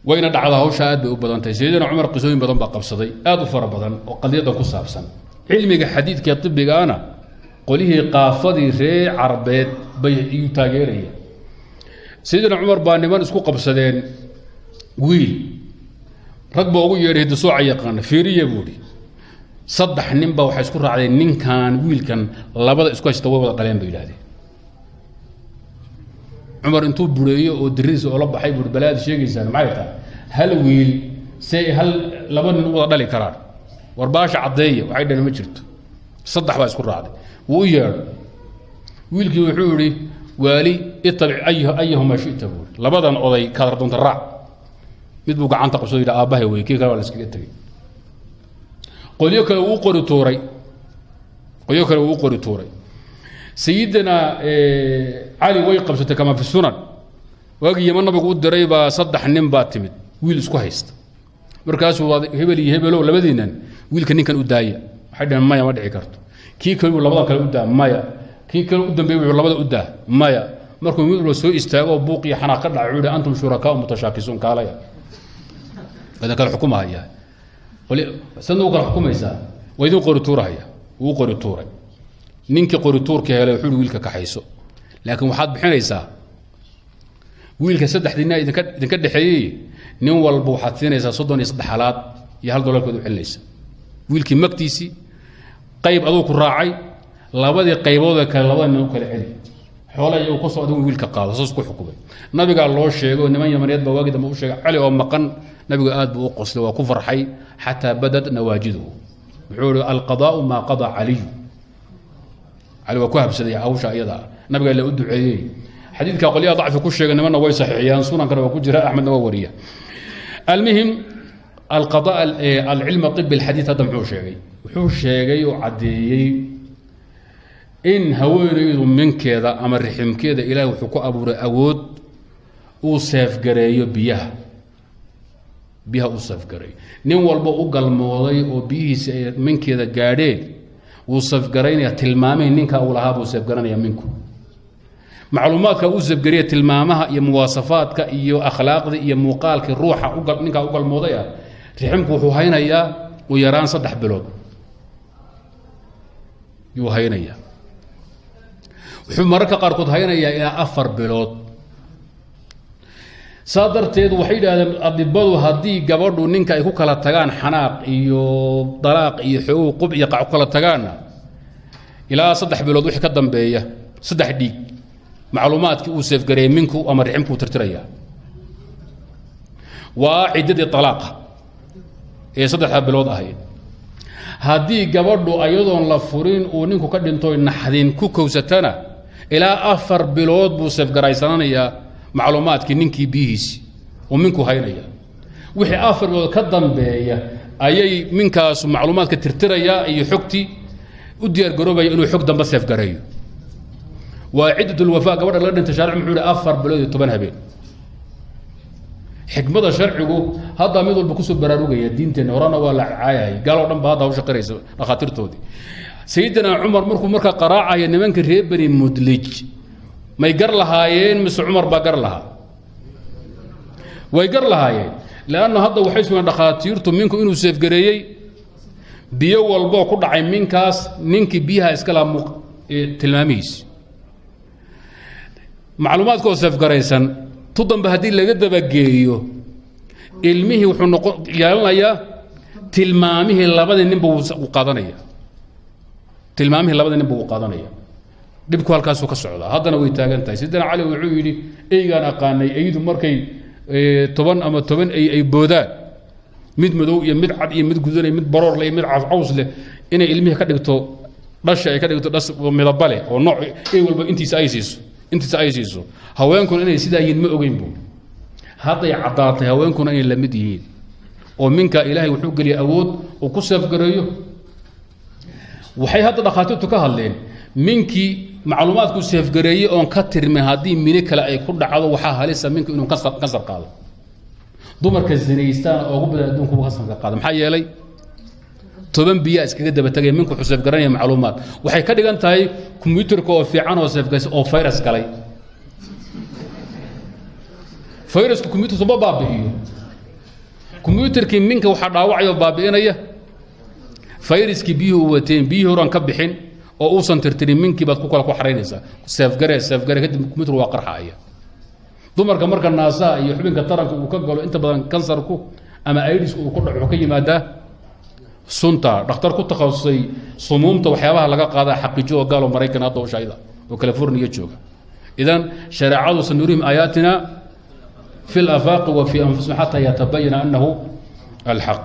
وين دعدا هوشا aad bay u badantay Sayyidina Umar qisooyin badan baa qabsaday aad u fara badan oo qadiyada ku saabsan cilmiga xadiidka tibbiga ana qolihii qaafadii ree Carbeed bay u taageerayeen Sayyidina Umar baa niman isku qabsadeen wiil rag baa ugu yeeray soo yaqaan fiiriye buuri saddex nin baa waxa isku raacday ninkan wiilkan labada isku haysta wada dhaleen bay ilaahay Umar intuu bureeyo oo diriis oo la baxay bur balaad sheegaysan maxay tahay hal wiil say hal laba nin wada dhali karaan warbaasha cadeeyo waxay dhan ma jirto saddex baa isku raacday wuu yeer wiilkii wuxuu yiri waali itabic ayhuma shi'ta bur labadan oday ka doonta raac mid buu gacanta qabsado ila aabahay way kii kale la iskaga tagay qoliyo kale uu qori tooray سيدنا علي ويقبسته كما في السنن واجي يمن نبي قدري با صدح نين با تمد ويل اسكو هيست markaas hebelo labadiinan wiilka ninkan u daaya xidhan maya ma dhici karto kii kale labada kale u daa maya kii kale u dambeeyay labada u daa maya markuu mid loo soo istaago buuq iyo xanaaq ka dhaco antum shuraka mutashaakisun kaalaya wada kala xukumaaya wali sanad kala xukumaysa waydu qorituuraya uu qorituuray ninka qorituurka helay wuxuu wiilka ka hayso laakiin waxaad bixinaysaa wiilka saddexdiina idinka dhaxeeyay nin walba waxaad siinaysaa 33 xalaad iyo $1 ku celinaysa wiilkii magtiisi qayb adoo ku raacay labadii qaybood kale labada nin kala celi xoolaha uu ku soo wiilka qaado soo isku xukumay nabiga loo sheego niman yamaneed baa waagida ma u sheegay cali oo maqan nabiga aad buu u qoslay waa ku farxay hatta badad nawaajiduhu wuxuu al-qadaa ma qada ali على وكهب سدي عوشة أيضا نبغى اللي أدعو عليه حديث كقولي ضعف كل شيء إنما نوي صحيحيان سنن كانوا كجراء أحمد نوورية المهم القضاء العلم الطب الحديث هذا محوش شيء وعدي إن هويريد من كذا أمر رحم كذا إلى وحكو أبو رأود أوصف جري بها أوصف جري نوال بقول موضي وبيه من كذا جاري وصف قرينيا تلمامه نينكا ولها وصف قرينيا منكم معلوماتك وصف قريه تلمامها يا مواصفاتك يا اخلاقك يا موقالك روحه وقل نينكا وقل موضيع رحمك وحو هينيا ويران صدح بلود يو هينيا وحو مركا قاركود هينيا الى افر بلود صادرتيد وحيده ادبدو هدي غبدو نينكا ay ku kala tagaan xanaaq iyo dalaaq iyo xuquuq iyo qac kala tagaan ila 3 bilood wixii ka dambeeya 3 dhiig macluumaadkii uu seef gareey minku ama riximku tirtiraya waa ciidadii talaaqa ee 3 bilood ahayd hadii gabadhu ayadoon la furin uu ninku ka dhinto naxdin ku kowsatana ila 4 bilood buu seef garaysanaya معلوماتك نينكي بيهيس ومنكو هينيا وحي افر ka dambeeya ayay minkaas macluumaadka tirtiraya iyo xogti u diyaar garoobay inuu xog dambe seef gareeyo waa ciidul wafaa gabadha la dhinta sharci muxuu 4 bilood 10 habeen xikmada sharcigu hadda mid walba ku soo baraarugaya diinteena horana waa la caayay gaal oo dhan ba hadda u shaqeynayso dhaqaatiirtoodii sayyidina umar marka qaraacaya nimanka reer bani mudlij ما يقر لهايين مس عمر بقر لها ويقر لهايين لانه هذا وحيس من دخاتيرته منكم انه سيف غريي بيو والبو كدعي منكاس نينكي بيها اسكلام تلماميس معلوماتكو سيف غريسن تضم بهدي لغا دبغيو علمه وحو يالنيا تلمامه لبد نينبو قادنيا تلمامه لبد نينبو قادنيا dibku halkaas uu ka socdaa hadana way taagan tahay sidana cali wuxuu yiri eegan aqaanay aydu markay 10 ama 10 ay boodaan mid madow iyo mid cad iyo mid gudanay mid baroor leh mid caws leh inay ilmihi ka dhigto dhasha ay ka dhigto dhas midabale oo nooc ay walba intiisa ay siiso haweenkuna inay sidaa yiin ma ogeyn buu haday cadaatay haweenkuna inay la mid yihiin oo minka ilaahay wuxuu galiyay awood oo ku safgareeyo waxay hadda dhaqaatiirtu ka hadleen minkii macluumaadku seef gareeyay oo ka tirmay hadii mini kale ay ku dhacdo waxa halisa minka inuu ka sar qaado dumarka zinaystaan oo ugu badan adduunka ka sar qaado maxaa yeelay 10 biya iskaga daba tagay minku xusaf garanaya macluumaad waxay ka dhigan tahay kombiyuutarka oo fiican oo seef gays oo virus galay virusku kombiyuutarka baabi'iyo كمبيوتركي منك وحا داوعيو بابينيا فيروسكي بيو وتين بيو ران كبخين oo uusan tirtirin minkii baad ku kala ku xareynaysaa safgare kadib computer waa qarxaya dumarka marka naasaa iyo xubinka taranka uu ka galo inta badan kansarku ama aidisku uu ku dhaco ka yimaada sunta dhakhtar ku takhasusay sumuumta waxyaabaha laga qaada xaqiijo gaalo Mareykan hadda oo shayda oo California jooga idan shariicadu sanurihim ayatina fi al-afaq wa fi anfusihim hatta yatabayyana annahu al-haq